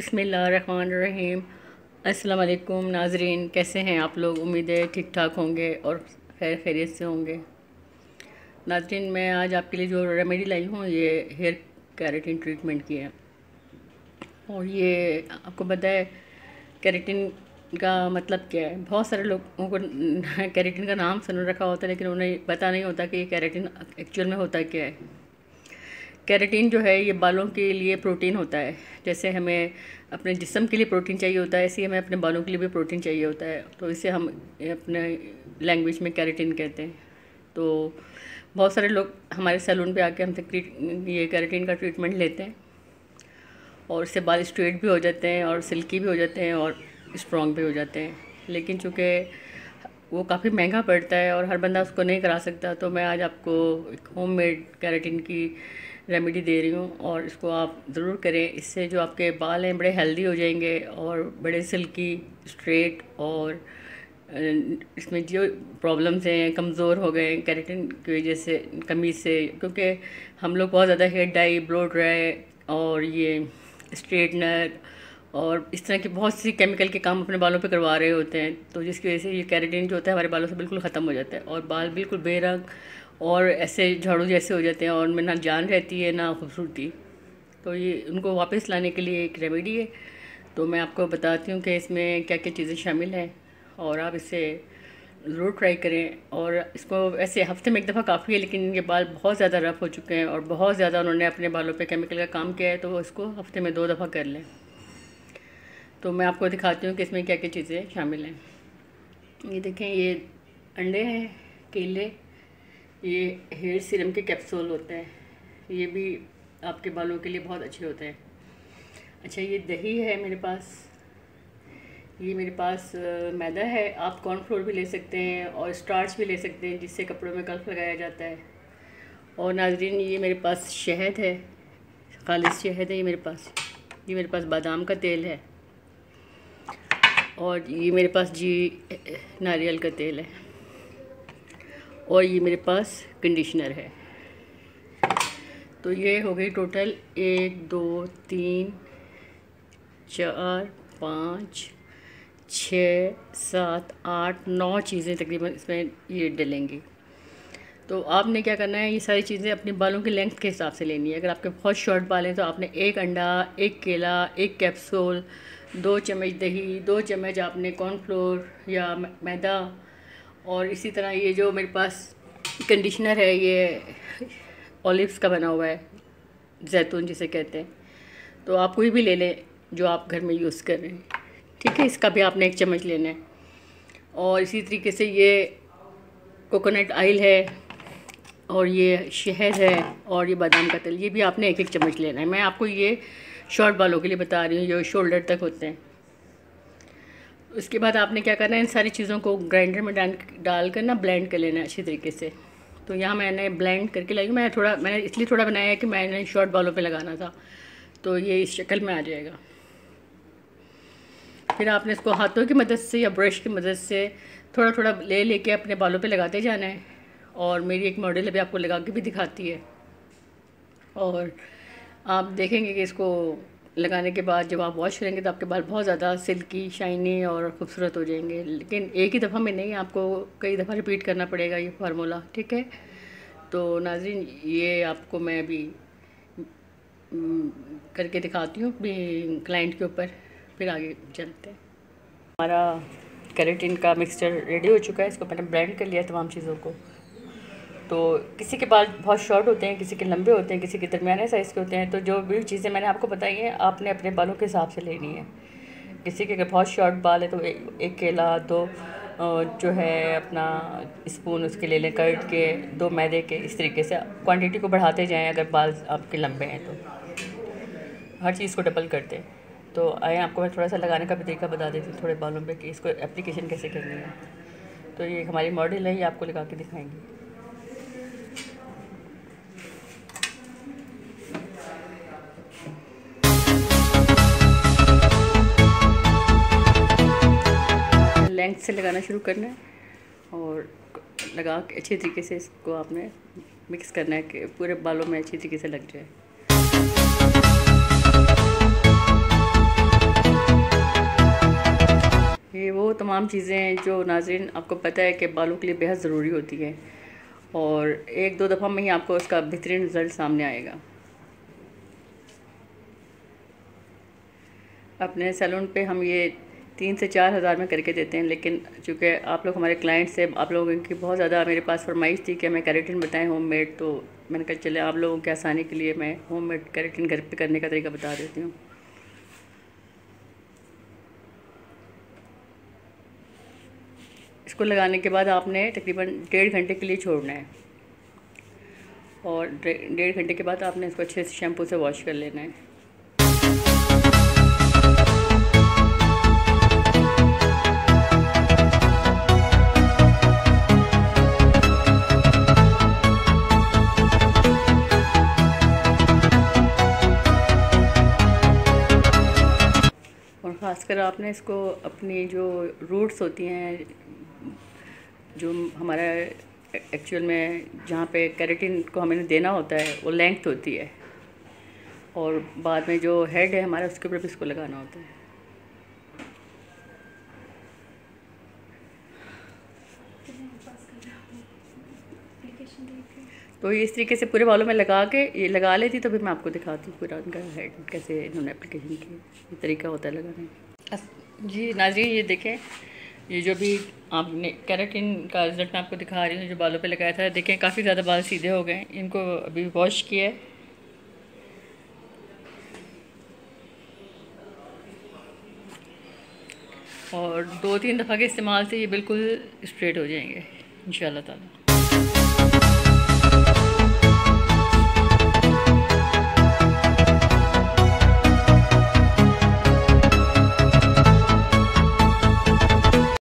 बिस्मिल्लाहिर्रहमानिर्रहीम। अस्सलाम वालेकुम नाजरीन, कैसे हैं आप लोग? उम्मीद है ठीक ठाक होंगे और खैरियत से होंगे। नाजरीन, मैं आज आपके लिए जो रेमेडी लाई हूँ ये हेयर केराटिन ट्रीटमेंट की है। और ये आपको पता है केराटिन का मतलब क्या है? बहुत सारे लोगों को केराटिन का नाम सुन रखा होता है, लेकिन उन्हें पता नहीं होता कि ये केराटिन एक्चुअल में होता क्या है। केराटिन जो है ये बालों के लिए प्रोटीन होता है। जैसे हमें अपने जिस्म के लिए प्रोटीन चाहिए होता है, ऐसे ही हमें अपने बालों के लिए भी प्रोटीन चाहिए होता है। तो इसे हम अपने लैंग्वेज में केराटिन कहते हैं। तो बहुत सारे लोग हमारे सैलून पे आके हमसे ये केराटिन का ट्रीटमेंट लेते हैं और इससे बाल स्ट्रेट भी हो जाते हैं और सिल्की भी हो जाते हैं और स्ट्रॉन्ग भी हो जाते हैं। लेकिन चूँकि वो काफ़ी महंगा पड़ता है और हर बंदा उसको नहीं करा सकता, तो मैं आज आपको एक होममेड केराटिन की रेमेडी दे रही हूँ और इसको आप ज़रूर करें। इससे जो आपके बाल हैं बड़े हेल्दी हो जाएंगे और बड़े सिल्की स्ट्रेट, और इसमें जो प्रॉब्लम्स हैं कमज़ोर हो गए हैं केराटिन की वजह से, कमी से। क्योंकि हम लोग बहुत ज़्यादा हेयर डाई, ब्लो ड्राई और ये स्ट्रेटनर और इस तरह के बहुत सी केमिकल के काम अपने बालों पे करवा रहे होते हैं, तो जिसकी वजह से ये केराटिन जो होता है हमारे बालों से बिल्कुल ख़त्म हो जाता है और बाल बिल्कुल बेरंग और ऐसे झाड़ू जैसे हो जाते हैं और उनमें ना जान रहती है ना खूबसूरती। तो ये उनको वापस लाने के लिए एक रेमेडी है। तो मैं आपको बताती हूँ कि इसमें क्या क्या चीज़ें शामिल हैं और आप इसे ज़रूर ट्राई करें। और इसको ऐसे हफ्ते में एक दफ़ा काफ़ी है, लेकिन इनके बाल बहुत ज़्यादा रफ़ हो चुके हैं और बहुत ज़्यादा उन्होंने अपने बालों पे केमिकल का काम किया है, तो वो इसको हफ्ते में 2 दफ़ा कर लें। तो मैं आपको दिखाती हूँ कि इसमें क्या क्या चीज़ें शामिल हैं। ये देखें, ये अंडे हैं, केले, ये हेयर सीरम के कैप्सूल होते हैं, ये भी आपके बालों के लिए बहुत अच्छे होते हैं। अच्छा, ये दही है मेरे पास, ये मेरे पास मैदा है। आप कॉर्नफ्लोर भी ले सकते हैं और स्टार्च भी ले सकते हैं, जिससे कपड़ों में कल्फ लगाया जाता है। और नाजरीन, ये मेरे पास शहद है, खालिस शहद है ये मेरे पास। ये मेरे पास बादाम का तेल है और ये मेरे पास नारियल का तेल है और ये मेरे पास कंडीशनर है। तो ये हो गई टोटल 1 2 3 4 5 6 7 8 9 चीज़ें तकरीबन इसमें ये डलेंगी। तो आपने क्या करना है, ये सारी चीज़ें अपने बालों की लेंथ के हिसाब से लेनी है। अगर आपके बहुत शॉर्ट बाल हैं तो आपने 1 अंडा, 1 केला, 1 कैप्सूल, 2 चम्मच दही, 2 चम्मच आपने कॉर्नफ्लोर या मैदा, और इसी तरह ये जो मेरे पास कंडीशनर है ये ऑलिव्स का बना हुआ है, जैतून जिसे कहते हैं। तो आप कोई भी ले लें जो आप घर में यूज़ कर रहे हैं, ठीक है। इसका भी आपने 1 चम्मच लेना है। और इसी तरीके से ये कोकोनट ऑयल है और ये शहद है और ये बादाम का तेल, ये भी आपने 1 चम्मच लेना है। मैं आपको ये शॉर्ट बालों के लिए बता रही हूँ जो शोल्डर तक होते हैं। उसके बाद आपने क्या करना है, इन सारी चीज़ों को ग्राइंडर में डाल कर ना ब्लेंड कर लेना है अच्छी तरीके से। तो यहाँ मैंने ब्लेंड करके लाई, मैंने इसलिए थोड़ा बनाया है कि मैंने शॉर्ट बालों पे लगाना था, तो ये इस शक्ल में आ जाएगा। फिर आपने इसको हाथों की मदद से या ब्रश की मदद से थोड़ा थोड़ा लेके अपने बालों पे लगाते जाना है। और मेरी एक मॉडल अभी आपको लगा के भी दिखाती है और आप देखेंगे कि इसको लगाने के बाद जब आप वॉश करेंगे तो आपके बाल बहुत ज़्यादा सिल्की, शाइनी और ख़ूबसूरत हो जाएंगे। लेकिन एक ही दफ़ा में नहीं, आपको कई दफ़ा रिपीट करना पड़ेगा ये फार्मूला, ठीक है। तो नाज़रीन, ये आपको मैं अभी करके दिखाती हूँ अपनी क्लाइंट के ऊपर, फिर आगे चलते हैं। हमारा केराटिन का मिक्सचर रेडी हो चुका है। इसको मैंने ब्लेंड कर लिया तमाम चीज़ों को। तो किसी के बाल बहुत शॉर्ट होते हैं, किसी के लंबे होते हैं, किसी के दरमियाने साइज़ के होते हैं। तो जो भी चीज़ें मैंने आपको बताई हैं आपने अपने बालों के हिसाब से लेनी है। किसी के अगर बहुत शॉर्ट बाल है तो 1 केला, 2 जो है अपना स्पून उसके ले लें, कर्ड के, 2 मैदे के। इस तरीके से क्वांटिटी को बढ़ाते जाएं अगर बाल आपके लंबे हैं तो। हर चीज़ को डबल करते हैं। तो आए आपको मैं थोड़ा सा लगाने का भी तरीका बता देती हूँ थोड़े बालों पे कि इसको एप्लीकेशन कैसे करनी है। तो ये हमारी मॉडल है, ये आपको लगा के दिखाएंगे। लेंथ से लगाना शुरू करना है और लगा के अच्छे तरीके से इसको आपने मिक्स करना है कि पूरे बालों में अच्छी तरीके से लग जाए। ये वो तमाम चीज़ें हैं जो नाज़रीन आपको पता है कि बालों के लिए बेहद ज़रूरी होती है, और एक दो दफ़ा में ही आपको उसका बेहतरीन रिज़ल्ट सामने आएगा। अपने सैलून पे हम ये 3 से 4 हज़ार में करके देते हैं, लेकिन चूँकि आप लोग हमारे क्लाइंट्स से, आप लोगों की बहुत ज़्यादा मेरे पास फरमाइश थी कि हमें केराटिन बताएं होममेड, तो मैंने कहा चले आप लोगों की आसानी के लिए मैं होममेड केराटिन घर पे करने का तरीका बता देती हूँ। इसको लगाने के बाद आपने तकरीबन 1.5 घंटे के लिए छोड़ना है, और 1.5 घंटे के बाद आपने इसको अच्छे से शैम्पू से वॉश कर लेना है। और ख़ासकर आपने इसको अपनी जो रूट्स होती हैं, जो हमारा एक्चुअल में जहाँ पे केराटिन को हमें देना होता है वो लेंथ होती है, और बाद में जो हेड है हमारा उसके ऊपर भी इसको लगाना होता है। तो ये इस तरीके से पूरे बालों में लगा के ये लगा लेती, तो फिर मैं आपको दिखाती हूँ पूरा उनका हेड कैसे इन्होंने एप्लीकेशन की। ये तरीका होता है लगाने का। जी नाज़रीन, ये देखें, ये जो भी आपने केराटिन का रिज़ल्ट मैं आपको दिखा रही हूँ, जो बालों पे लगाया था, देखें काफ़ी ज़्यादा बाल सीधे हो गए। इनको अभी वॉश किया है, और 2-3 दफ़ा के इस्तेमाल से ये बिल्कुल स्ट्रेट हो जाएंगे इंशाल्लाह ताला।